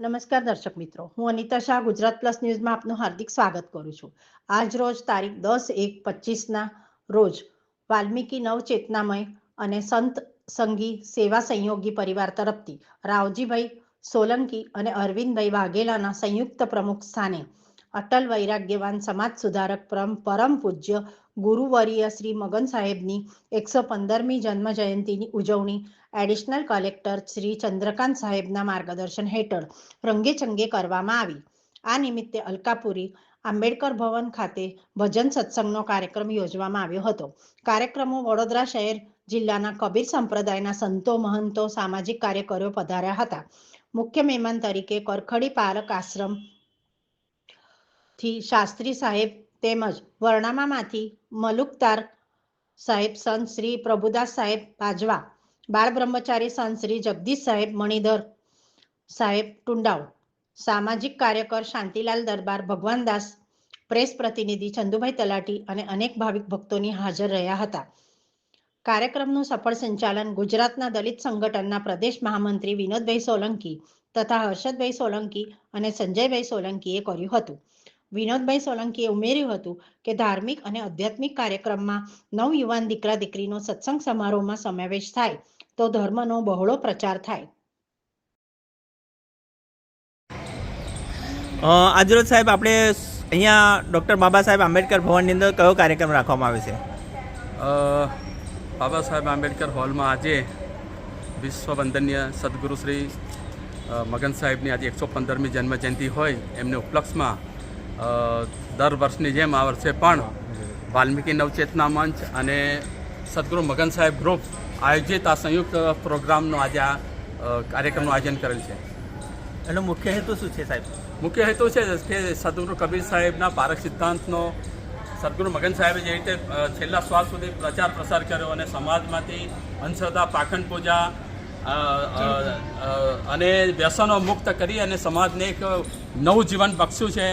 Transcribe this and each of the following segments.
નમસ્કાર દર્શક મિત્રો, હું અનિતા શાહ ગુજરાત પ્લસ ન્યૂઝમાં આપનું હાર્દિક સ્વાગત કરું છું। આજ રોજ તારીખ 10/1/25ના રોજ વાલ્મીકી નવચેતનામય અને સંત સંગી સેવા સંયોગી પરિવાર તરફથી રાવજીભાઈ સોલંકી અને અરવિંદભાઈ વાઘેલાના સંયુક્ત પ્રમુખ સ્થાને અટલ વૈરાગ્યવાન સમાજ સુધારક પરમ પૂજ્ય ગુરુવર્ય શ્રી મગન સાહેબની 115મી જન્મ જયંતિની ઉજવણી એડિશનલ કલેક્ટર શ્રી ચંદ્રકાંત સાહેબના માર્ગદર્શન હેઠળ રંગેચંગે કરવામાં આવી। આ નિમિત્તે અલકાપુરી આંબેડકર ભવન ખાતે ભજન સત્સંગનો કાર્યક્રમ યોજવામાં આવ્યો હતો। કાર્યક્રમો વડોદરા શહેર જિલ્લાના કબીર સંપ્રદાયના સંતો, મહંતો, સામાજિક કાર્યકરો પધાર્યા હતા। મુખ્ય મહેમાન તરીકે કરખડી પારક આશ્રમ થી શાસ્ત્રી સાહેબ તેમજ વર્ણામામાંથી મલુકદાર સાહેબ સંત શ્રી પ્રભુદાસ સાહેબ બાજવા, બાળ બ્રહ્મચારી સંત શ્રી જગદીશ સાહેબ મણિધર સાહેબ ટુંડાવ, સામાજિક કાર્યકર શાંતિલાલ દરબાર ભગવાનદાસ, પ્રેસ પ્રતિનિધિ ચંદુભાઈ તલાટી અને અનેક ભાવિક ભક્તોની હાજર રહ્યા હતા। કાર્યક્રમનું સફળ સંચાલન ગુજરાતના દલિત સંગઠનના પ્રદેશ મહામંત્રી વિનોદભાઈ સોલંકી તથા હર્ષદભાઈ સોલંકી અને સંજયભાઈ સોલંકીએ કર્યું હતું। વિનોદભાઈ સોલંકીએ ઉમેર્યું હતું કે ધાર્મિક અને આધ્યાત્મિક કાર્યક્રમમાં નવયુવાન દીકરા દીકરીનો સત્સંગ સમારોહમાં સમાવેશ થાય તો ધર્મનો બહોળો પ્રચાર થાય। આજરોજ સાહેબ આપણે અહીંયા ડૉક્ટર બાબા સાહેબ આંબેડકર ભવનની અંદર કયો કાર્યક્રમ રાખવામાં આવે છે? બાબા સાહેબ આંબેડકર હોલમાં આજે વિશ્વ વંદનીય સદગુરુ શ્રી મગન સાહેબની આજે 115મી જન્મજયંતિ હોય એમને ઉપલક્ષમાં દર વર્ષની જેમ આ વર્ષે પણ વાલ્મીકી નવચેતના મંચ અને સદગુરુ મગન સાહેબ ગ્રુપ આયોજિત આ સંયુક્ત પ્રોગ્રામનો આજે આ કાર્યક્રમનું આયોજન કરેલ છે। એનો મુખ્ય હેતુ શું છે સાહેબ? મુખ્ય હેતુ છે કે સદગુરુ કબીર સાહેબના પારક સિદ્ધાંતનો સદગુરુ મગન સાહેબે જે રીતે છેલ્લા શ્વાસ સુધી પ્રચાર પ્રસાર કર્યો અને સમાજમાંથી અંધશ્રદ્ધા, પાખંડ પૂજા અને વ્યસનો મુક્ત કરી અને સમાજને એક નવું જીવન બક્ષ્યું છે,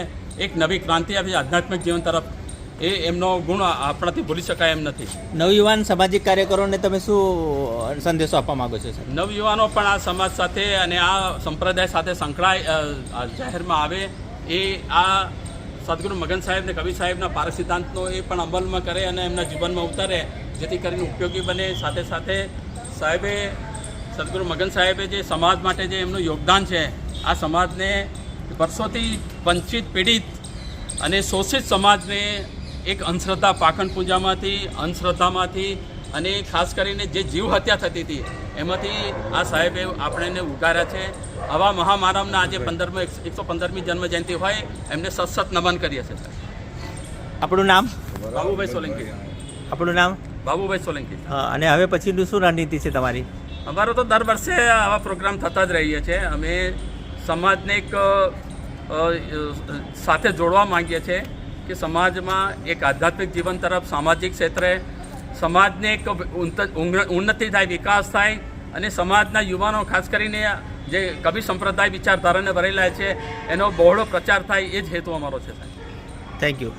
એક નવી ક્રાંતિ આપી આધ્યાત્મિક જીવન તરફ, એ એમનો ગુણ આપણાથી ભૂલી શકાય એમ નથી। નવયુવાન સામાજિક કાર્યકરોને તમે શું સંદેશો આપવા માગો છો સાહેબ? નવયુવાનો પણ આ સમાજ સાથે અને આ સંપ્રદાય સાથે સંકળાય જાહેરમાં આવે, એ આ સદગુરુ મગન સાહેબ ને કબીર સાહેબના પારક સિદ્ધાંતનો એ પણ અમલમાં કરે અને એમના જીવનમાં ઉતારે, જેથી કરીને ઉપયોગી બને। સાથે સાથે સાહેબે સદગુરુ મગન સાહેબે જે સમાજ માટે જે એમનું યોગદાન છે, આ સમાજને વર્ષોથી વંચિત, પીડિત અને શોષિત સમાજને એક અંધશ્રદ્ધા, પાખંડ પૂજામાંથી, અંધશ્રદ્ધામાંથી અને ખાસ કરીને જે જીવ હત્યા થતી હતી એમાંથી આ સાહેબે આપણને ઉગાર્યા છે। આવા મહામાનવના આજે 115મી જન્મજયંતિ હોય એમને સતત નમન કરીએ છીએ સાહેબ। આપણું નામ? બાબુભાઈ સોલંકી। આપણું નામ? બાબુભાઈ સોલંકી। અને હવે પછીનું શું રણનીતિ છે તમારી? અમારો તો દર વર્ષે આવા પ્રોગ્રામ થતા જ રહીએ છીએ। અમે સમાજને એક સાથે જોડવા માંગીએ છીએ કે સમાજમાં એક આધ્યાત્મિક જીવન તરફ, સામાજિક ક્ષેત્રે સમાજને એક ઉન્નતિ થાય, વિકાસ થાય અને સમાજના યુવાનો ખાસ કરીને જે કબીર સંપ્રદાય વિચારધારાને ભરેલા છે એનો બહોળો પ્રચાર થાય, એ જ હેતુ અમારો છે સાહેબ। Thank you.